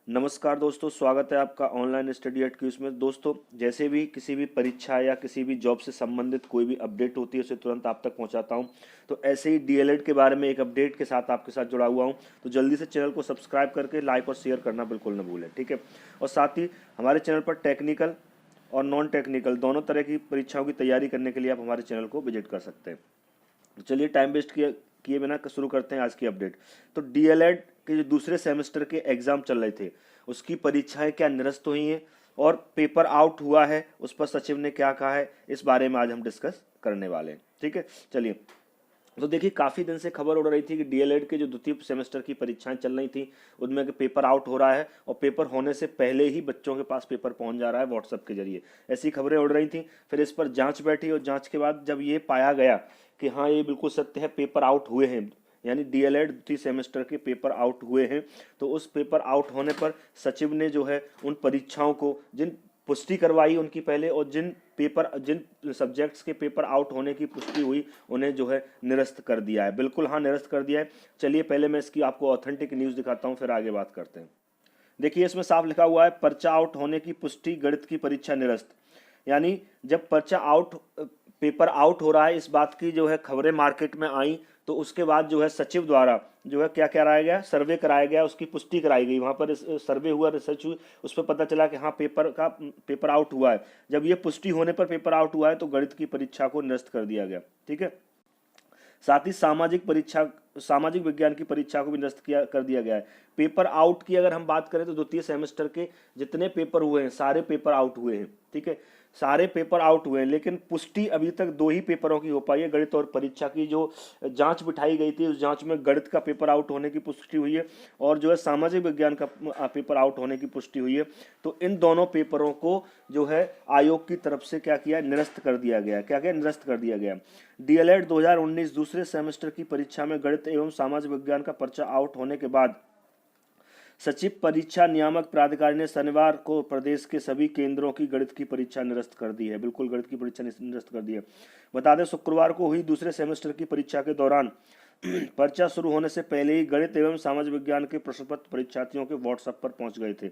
नमस्कार दोस्तों, स्वागत है आपका ऑनलाइन स्टडी एट क्यूज में। दोस्तों, जैसे भी किसी भी परीक्षा या किसी भी जॉब से संबंधित कोई भी अपडेट होती है उसे तुरंत आप तक पहुंचाता हूं। तो ऐसे ही डीएलएड के बारे में एक अपडेट के साथ आपके साथ जुड़ा हुआ हूं। तो जल्दी से चैनल को सब्सक्राइब करके लाइक और शेयर करना बिल्कुल न भूलें, ठीक है। और साथ ही हमारे चैनल पर टेक्निकल और नॉन टेक्निकल दोनों तरह की परीक्षाओं की तैयारी करने के लिए आप हमारे चैनल को विजिट कर सकते हैं। तो चलिए टाइम वेस्ट किए बिना शुरू करते हैं आज की अपडेट। तो डीएलएड के जो दूसरे सेमेस्टर के एग्जाम चल रहे थे उसकी परीक्षाएं क्या निरस्त हुई हैं और पेपर आउट हुआ है, उस पर सचिव ने क्या कहा है, इस बारे में आज हम डिस्कस करने वाले हैं, ठीक है। चलिए, तो देखिए काफ़ी दिन से खबर उड़ रही थी कि डीएलएड के जो द्वितीय सेमेस्टर की परीक्षाएं चल रही थी उनमें कि पेपर आउट हो रहा है और पेपर होने से पहले ही बच्चों के पास पेपर पहुंच जा रहा है व्हाट्सएप के जरिए। ऐसी खबरें उड़ रही थी। फिर इस पर जांच बैठी और जांच के बाद जब ये पाया गया कि हाँ ये बिल्कुल सत्य है, पेपर आउट हुए हैं, यानी डीएलएड द्वितीय सेमेस्टर के पेपर आउट हुए हैं, तो उस पेपर आउट होने पर सचिव ने जो है उन परीक्षाओं को जिन पुष्टि करवाई उनकी पहले और जिन सब्जेक्ट्स के पेपर आउट होने की पुष्टि हुई उन्हें जो है निरस्त कर दिया है। बिल्कुल हाँ, निरस्त कर दिया है। चलिए पहले मैं इसकी आपको ऑथेंटिक न्यूज़ दिखाता हूँ, फिर आगे बात करते हैं। देखिए इसमें साफ लिखा हुआ है पर्चा आउट होने की पुष्टि, गणित की परीक्षा निरस्त। यानी जब पर्चा आउट पेपर आउट हो रहा है इस बात की जो है खबरें मार्केट में आई, तो उसके बाद जो है सचिव द्वारा जो है क्या कराया गया, सर्वे कराया गया, उसकी पुष्टि कराई गई। वहाँ पर सर्वे हुआ, रिसर्च हुई, उस पर पता चला कि हाँ पेपर आउट हुआ है। जब ये पुष्टि होने पर पेपर आउट हुआ है तो गणित की परीक्षा को निरस्त कर दिया गया, ठीक है। साथ ही सामाजिक विज्ञान की परीक्षा को भी निरस्त कर दिया गया है। पेपर आउट की अगर हम बात करें तो द्वितीय सेमेस्टर के जितने पेपर हुए हैं सारे पेपर आउट हुए हैं, ठीक है, सारे पेपर आउट हुए हैं। लेकिन पुष्टि अभी तक 2 ही पेपरों की हो पाई है। गणित और परीक्षा की जो जांच बिठाई गई थी उस जांच में गणित का पेपर आउट होने की पुष्टि हुई है और जो है सामाजिक विज्ञान का पेपर आउट होने की पुष्टि हुई है। तो इन दोनों पेपरों को जो है आयोग की तरफ से क्या किया, निरस्त कर दिया गया। क्या क्या निरस्त कर दिया गया। डीएलएड 2019 दूसरे सेमेस्टर की परीक्षा में गणित एवं सामाजिक विज्ञान का पर्चा आउट होने के बाद सचिव परीक्षा नियामक प्राधिकारी ने शनिवार को प्रदेश के सभी केंद्रों की गणित की परीक्षा निरस्त कर दी है। बिल्कुल गणित की परीक्षा निरस्त कर दी है। बता दें शुक्रवार को हुई दूसरे सेमेस्टर की परीक्षा के दौरान पर्चा शुरू होने से पहले ही गणित एवं सामाजिक विज्ञान के प्रश्न पत्र परीक्षार्थियों के व्हाट्सएप पर पहुंच गए थे।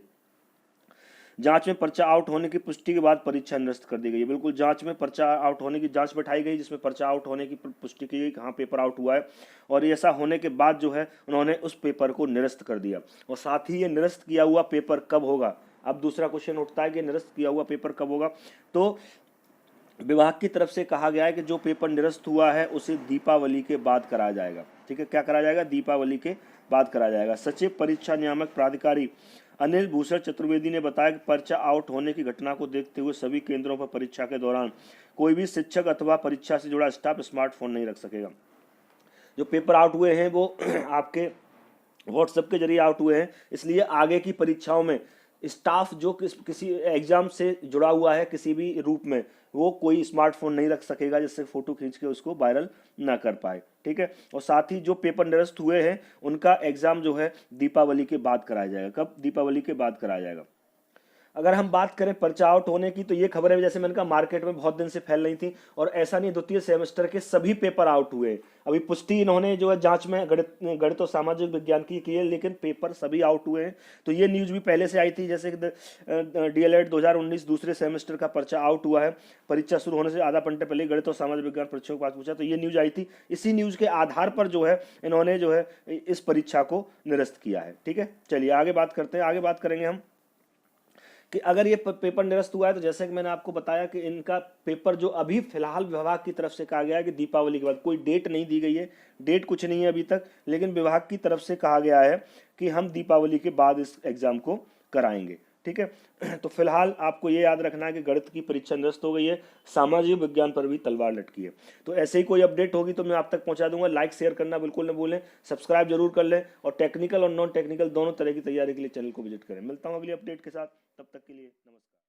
जांच में पर्चा आउट होने की पुष्टि के बाद परीक्षा निरस्त कर दी गई है। बिल्कुल जांच में पर्चा आउट होने की जांच बैठाई गई जिसमें पर्चा आउट होने की पुष्टि की गई, कहाँ पेपर आउट हुआ है, और ऐसा होने के बाद जो है उन्होंने उस पेपर को निरस्त कर दिया। और साथ ही ये निरस्त किया हुआ पेपर कब होगा, अब दूसरा क्वेश्चन उठता है कि निरस्त किया हुआ पेपर कब होगा। तो विभाग की तरफ से कहा गया है कि जो पेपर निरस्त हुआ है उसे दीपावली के बाद कराया जाएगा, ठीक है। क्या कराया जाएगा, दीपावली के बाद कराया जाएगा। सचिव परीक्षा नियामक प्राधिकारी अनिल भूषण चतुर्वेदी ने बताया कि पर्चा आउट होने की घटना को देखते हुए सभी केंद्रों पर परीक्षा के दौरान कोई भी शिक्षक अथवा परीक्षा से जुड़ा स्टाफ स्मार्टफोन नहीं रख सकेगा। जो पेपर आउट हुए हैं वो आपके व्हाट्सएप के जरिए आउट हुए हैं, इसलिए आगे की परीक्षाओं में स्टाफ जो किसी एग्जाम से जुड़ा हुआ है किसी भी रूप में, वो कोई स्मार्टफोन नहीं रख सकेगा जिससे फोटो खींच के उसको वायरल ना कर पाए, ठीक है। और साथ ही जो पेपर निरस्त हुए हैं उनका एग्जाम जो है दीपावली के बाद कराया जाएगा। कब, दीपावली के बाद कराया जाएगा। अगर हम बात करें पर्चा आउट होने की तो ये खबरें जैसे मैंने कहा मार्केट में बहुत दिन से फैल रही थी, और ऐसा नहीं, द्वितीय सेमेस्टर के सभी पेपर आउट हुए। अभी पुष्टि इन्होंने जो है जांच में गणित और सामाजिक विज्ञान की है, लेकिन पेपर सभी आउट हुए हैं। तो ये न्यूज़ भी पहले से आई थी, जैसे कि डीएलएड 2019 दूसरे सेमेस्टर का पर्चा आउट हुआ है, परीक्षा शुरू होने से आधा घंटे पहले गणित और सामाजिक विज्ञान परीक्षाओं के पास पूछा, तो ये न्यूज़ आई थी। इसी न्यूज़ के आधार पर जो है इन्होंने जो है इस परीक्षा को निरस्त किया है, ठीक है। चलिए आगे बात करते हैं। आगे बात करेंगे हम कि अगर ये पेपर निरस्त हुआ है तो जैसे कि मैंने आपको बताया कि इनका पेपर जो अभी फिलहाल विभाग की तरफ से कहा गया है कि दीपावली के बाद, कोई डेट नहीं दी गई है, डेट कुछ नहीं है अभी तक, लेकिन विभाग की तरफ से कहा गया है कि हम दीपावली के बाद इस एग्जाम को कराएंगे, ठीक है। तो फिलहाल आपको ये याद रखना है कि गणित की परीक्षा निरस्त हो गई है, सामाजिक विज्ञान पर भी तलवार लटकी है। तो ऐसे ही कोई अपडेट होगी तो मैं आप तक पहुंचा दूंगा। लाइक शेयर करना बिल्कुल न भूलें, सब्सक्राइब जरूर कर लें, और टेक्निकल और नॉन टेक्निकल दोनों तरह की तैयारी के लिए चैनल को विजिट करें। मिलता हूं अगली अपडेट के साथ, तब तक के लिए नमस्कार।